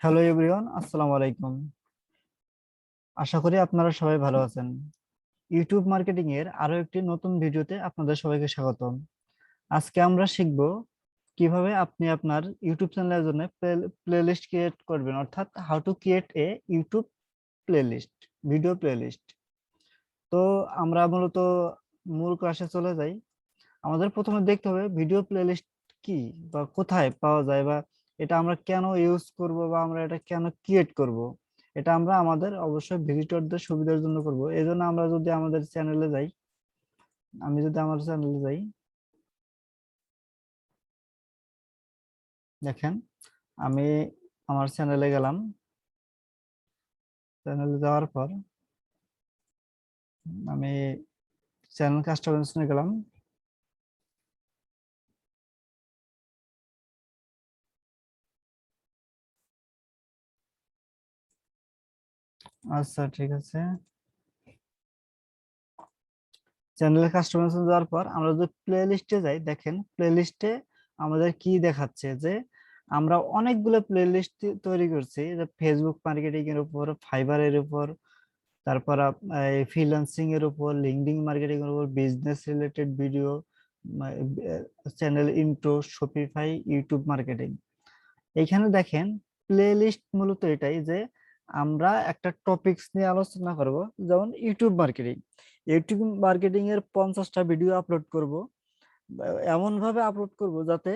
Hello everyone, আসসালামু আলাইকুম। আশা করি আপনারা সবাই ভালো আছেন। ইউটিউব মার্কেটিং এর আরো একটি নতুন ভিডিওতে আপনাদের সবাইকে স্বাগতম। আজকে আমরা শিখব কিভাবে আপনি আপনার ইউটিউব চ্যানেলের জন্য প্লেলিস্ট ক্রিয়েট করবেন, অর্থাৎ how to create a YouTube playlist, video playlist. তো আমরা মূলত মূল ক্লাসে চলে যাই। আমাদের প্রথমে দেখতে হবে ভিডিও প্লেলিস্ট কি বা কোথায় পাওয়া যায়, বা এটা আমরা কেন ইউজ করব, বা আমরা এটা কেন ক্রিয়েট করব। এটা আমরা আমাদের অবশ্যই ভিজিটরদের সুবিধার জন্য করব। এই জন্য আমরা যদি আমাদের চ্যানেলে যাই, আমি যদি আমার চ্যানেলে যাই, দেখেন আমি আমার চ্যানেলে গেলাম। চ্যানেলে যাওয়ার পর আমি চ্যানেল কাস্টমাইজেশনে গেলাম। আচ্ছা, ঠিক আছে। চ্যানেলে কাস্টমাইজেশন যাওয়ার পর আমরা যদি প্লে লিস্টে যাই, দেখেন প্লে লিস্টে আমাদের কি দেখাচ্ছে যে আমরা অনেকগুলো প্লে লিস্ট তৈরি করছি, যে ফেসবুক মার্কেটিং এর উপর, ফাইবারের উপর, তারপর ফ্রিল্যান্সিং এর উপর, লিঙ্কডইন মার্কেটিং এর উপর, business related video, channel intro, Shopify, YouTube marketing. এইখানে দেখেন প্লে লিস্ট মূলত এটাই যে আমরা একটা টপিকস নিয়ে আলোচনা করব। যেমন ইউটিউব মার্কেটিং, ইউটিউব মার্কেটিং এর 50টা ভিডিও আপলোড করব। এমন ভাবে আপলোড করব যাতে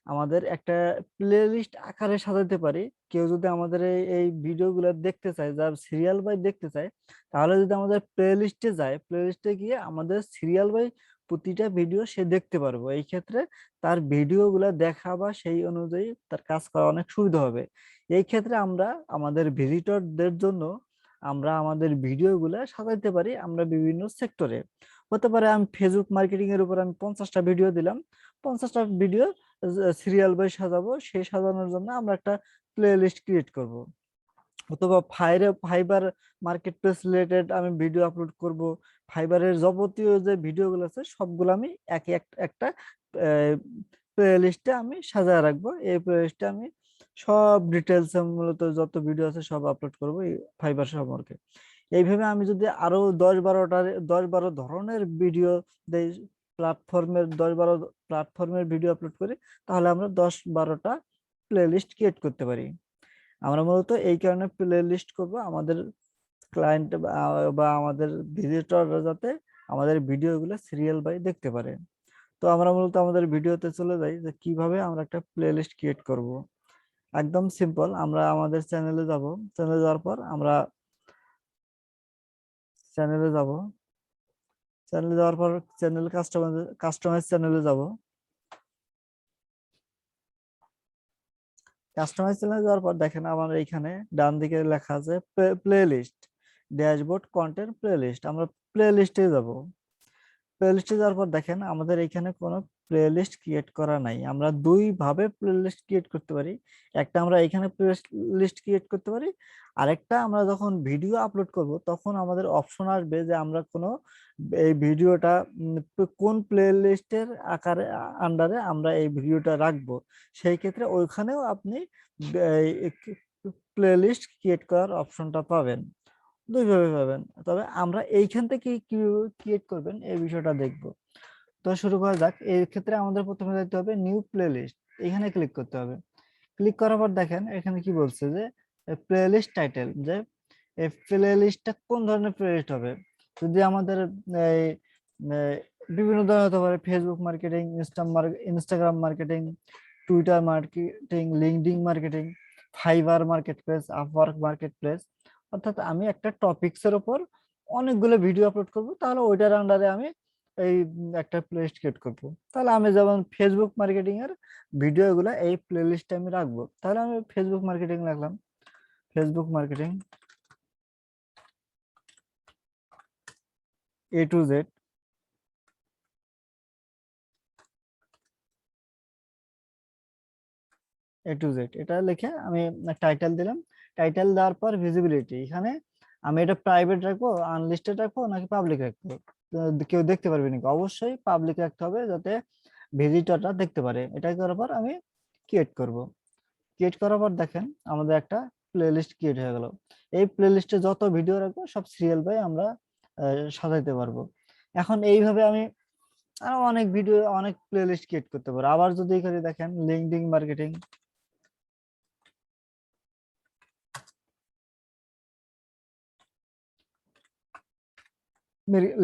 আমাদের একটা প্লে লিস্ট আকারে সাজাতে পারি। কেউ যদি আমাদের এই ভিডিওগুলো দেখতে চায়, যা সিরিয়াল বাই দেখতে চায়, তাহলে যদি আমাদের প্লে লিস্টে যায়, প্লে লিস্টে গিয়ে আমাদের সিরিয়াল বাই প্রতিটা ভিডিও সে দেখতে পারবো। এই ক্ষেত্রে তার ভিডিওগুলো দেখা বা সেই অনুযায়ী তার কাজ করা অনেক সুবিধা হবে। এই ক্ষেত্রে আমরা আমাদের ভিজিটরদের জন্য আমরা আমাদের ভিডিওগুলো সাজাইতে পারি আমরা বিভিন্ন সেক্টরে। হতে পারে আমি ফেসবুক মার্কেটিং এর উপর আমি 50টা ভিডিও দিলাম, 50টা ভিডিও সিরিয়াল বাই সাজাবো। সেই সাজানোর জন্য আমরা একটা প্লে লিস্ট ক্রিয়েট করব। অথবা ফাইবার মার্কেট প্লেস রিলেটেড আমি ভিডিও আপলোড করব। ফাইবারের যাবতীয় যে ভিডিওগুলো আছে সবগুলো আমি একটা প্লে লিস্টে আমি সাজায় রাখবো। এই প্লে লিস্টে আমি সব ডিটেলস মূলত যত ভিডিও আছে সব আপলোড করব এই ফাইবার সম্পর্কে। এইভাবে আমি যদি আরো 10-12 ধরনের ভিডিও দেই, প্ল্যাটফর্মের 10-12 প্ল্যাটফর্মের ভিডিও আপলোড করি, তাহলে আমরা 10-12টা প্লে লিস্ট ক্রিয়েট করতে পারি। আমরা মূলত এই কারণে প্লে লিস্ট করবো আমাদের ক্লায়েন্ট বা আমাদের ভিজিটররা যাতে আমাদের ভিডিওগুলো সিরিয়াল বাই দেখতে পারে। তো আমরা মূলত আমাদের ভিডিওতে চলে যাই যে কিভাবে আমরা একটা প্লে লিস্ট ক্রিয়েট করব। একদম সিম্পল। আমরা আমাদের চ্যানেলে যাব, চ্যানেলে যাওয়ার পর আমরা চ্যানেলে যাব, চ্যানেলে যাওয়ার পর চ্যানেল কাস্টমাইজ চ্যানেলে যাব। কাস্টমাইজ চ্যানেলে যাওয়ার পর দেখেন আমার এইখানে ডান দিকে লেখা আছে play list, dashboard, content, play list. আমরা প্লে লিস্টে যাব। প্লেলিস্টে যাওয়ার পর দেখেন আমাদের এখানে কোনো প্লেলিস্ট ক্রিয়েট করা নাই। আমরা দুই ভাবে প্লেলিস্ট ক্রিয়েট করতে পারি। একটা আমরা এখানে প্লেলিস্ট ক্রিয়েট করতে পারি, আরেকটা আমরা যখন ভিডিও আপলোড করব তখন আমাদের অপশন আসবে যে আমরা কোনো এই ভিডিওটা কোন প্লেলিস্টের আকারে আন্ডারে আমরা এই ভিডিওটা রাখবো। সেই ক্ষেত্রে ওইখানেও আপনি প্লেলিস্ট ক্রিয়েট করার অপশনটা পাবেন। দুইভাবে পাবেন। তবে আমরা এইখান থেকে কিভাবে ক্রিয়েট করবেন এই বিষয়টা দেখব। তো শুরু করা যাক। এই ক্ষেত্রে আমাদের প্রথমে যেতে হবে নিউ প্লেলিস্ট, এখানে ক্লিক করতে হবে। ক্লিক করার পর দেখেন এখানে কি বলছে যে প্লেলিস্ট টাইটেল, যে এই প্লেলিস্টটা কোন ধরনের প্লেলিস্ট হবে। যদি আমাদের এই এই বিভিন্ন ধরনের হতে পারে, Facebook marketing, Instagram marketing, Twitter marketing, LinkedIn marketing, fibre market place, Upwork market place. অর্থাৎ আমি একটা টপিকস এর উপর অনেকগুলো ভিডিও আপলোড করব, তাহলে ওইটার আন্ডারে আমি এই একটা প্লেলিস্ট ক্রিয়েট করব। তাহলে আমি যেমন ফেসবুক মার্কেটিং এর ভিডিও গুলা এই প্লেলিস্টে আমি রাখবো, তাহলে আমি ফেসবুক মার্কেটিং রাখলাম। Facebook marketing A to Z, A to Z এটা লিখে আমি টাইটেল দিলাম। টাইটেল দেওয়ার পর ভিজিবিলিটি, এখানে আমি এটা প্রাইভেট রাখবো, আনলিস্টেড রাখবো নাকি পাবলিক রাখবো। কেউ দেখতে পারবে নাকি? অবশ্যই পাবলিক রাখতে হবে যাতে ভিজিটরটা দেখতে পারে। এটা করার পর আমি ক্রিয়েট করব। ক্রিয়েট করার পর দেখেন আমাদের একটা প্লেলিস্ট ক্রিয়েট হয়ে গেল। এই প্লেলিস্টে যত ভিডিও রাখবো সব সিরিয়াল বাই আমরা সাজাইতে পারবো। এখন এইভাবে আমি আরো অনেক ভিডিও, অনেক প্লেলিস্ট ক্রিয়েট করতে পারবো। আবার যদি এখানে দেখেন LinkedIn marketing,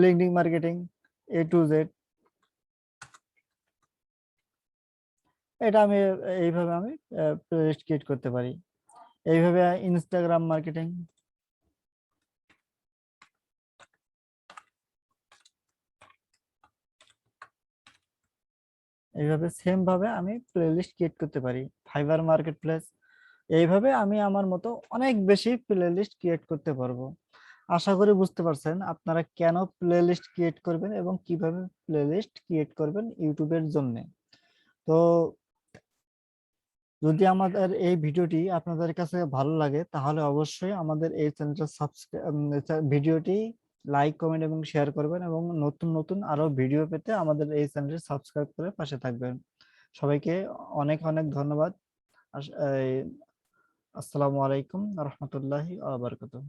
LinkedIn marketing A to Z, এটা আমি এইভাবে আমি প্লেলিস্ট ক্রিয়েট করতে পারি। এইভাবে ইনস্টাগ্রাম মার্কেটিং, এইভাবে সেম ভাবে আমি প্লেলিস্ট ক্রিয়েট করতে পারি। ফাইবার মার্কেট প্লেস, এইভাবে আমি আমার মতো অনেক বেশি প্লেলিস্ট ক্রিয়েট করতে পারবো। আশা করি বুঝতে পারছেন আপনারা কেন প্লেলিস্ট ক্রিয়েট করবেন এবং কিভাবে প্লেলিস্ট ক্রিয়েট করবেন ইউটিউবের জন্য। তো যদি আমাদের এই ভিডিওটি আপনাদের কাছে ভালো লাগে তাহলে অবশ্যই আমাদের এই চ্যানেলটা সাবস্ক্রাইব, ভিডিওটি লাইক, কমেন্ট এবং শেয়ার করবেন এবং নতুন নতুন আরো ভিডিও পেতে আমাদের এই চ্যানেলটি সাবস্ক্রাইব করে পাশে থাকবেন। সবাইকে অনেক অনেক ধন্যবাদ। আস- এই, আসসালামু আলাইকুম রহমতুল্লাহি ওয়া বারাকাতুহু।